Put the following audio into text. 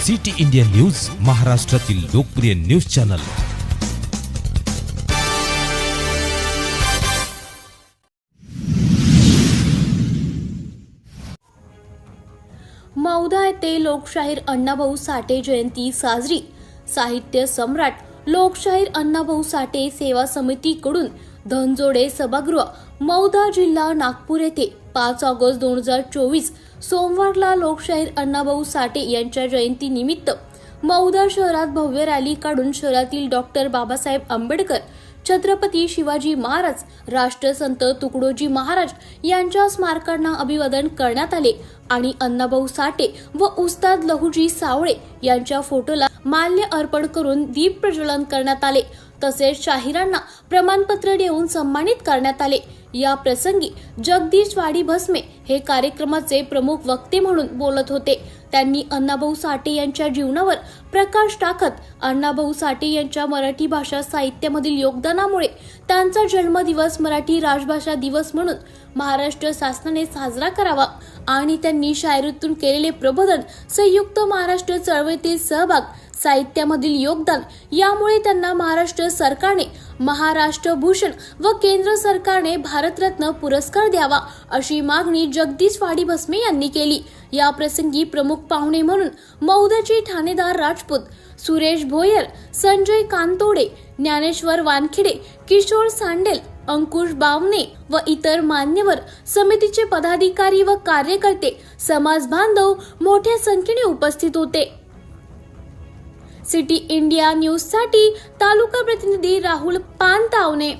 City India news, महाराष्ट्रातील लोकप्रिय news channel. Mauda येथे लोकशाहीर अण्णाभाऊ साठे जयंती साजरी। साहित्य सम्राट लोकशाहीर अण्णाभाऊ साठे सेवा समितीकडून धनजोडे सभागृह, मौदा, जिल्हा नागपूर येथे 5 ऑगस्ट 2024 सोमवारला लोकशाहीर अण्णाभाऊ साठे यांच्या जयंती निमित्त मौदा शहरात भव्य रॅली काढून शहरातील डॉक्टर बाबासाहेब आंबेडकर, छत्रपती शिवाजी महाराज, राष्ट्रसंत तुकडोजी महाराज यांच्या स्मारकांना अभिवादन करण्यात आले आणि अण्णाभाऊ साठे व उस्ताद लहुजी सावळे यांच्या फोटोला माल्य अर्पण करून दीप प्रज्वलन करण्यात आले। तसेच शाहिरांना प्रमाणपत्र देऊन सन्मानित करण्यात आले। या प्रसंगी जगदीश वाडी भस्मे हे कार्यक्रमाचे प्रमुख वक्ते म्हणून बोलत होते। त्यांनी अण्णाभाऊ साठे यांच्या जीवनावर प्रकाश टाकत अण्णाभाऊ साठे यांच्या मराठी भाषा साहित्यामधील योगदानामुळे त्यांचा जन्मदिवस मराठी राजभाषा दिवस म्हणून महाराष्ट्र शासनाने साजरा करावा आणि त्यांनी शायरीतून केलेले प्रबोधन, संयुक्त महाराष्ट्र चळवळीतील सहभाग, साहित्यामधील योगदान यामुळे त्यांना महाराष्ट्र सरकारने महाराष्ट्र भूषण व केंद्र सरकारने भारतरत्न पुरस्कार द्यावा अशी मागणी जगदीश वाडी भस्मे यांनी केली। या प्रसंगी प्रमुख पाहुणे म्हणून मौदाचे ठाणेदार राजपूत, सुरेश भोयर, संजय कांतोडे, ज्ञानेश्वर वानखेडे, किशोर सांडेल, अंकुश बावणे व इतर मान्यवर, समितीचे पदाधिकारी व कार्यकर्ते, समाज बांधव मोठ्या संख्येने उपस्थित होते। सिटी इंडिया न्यूज साठी तालुका प्रतिनिधी राहुल पानतावणे।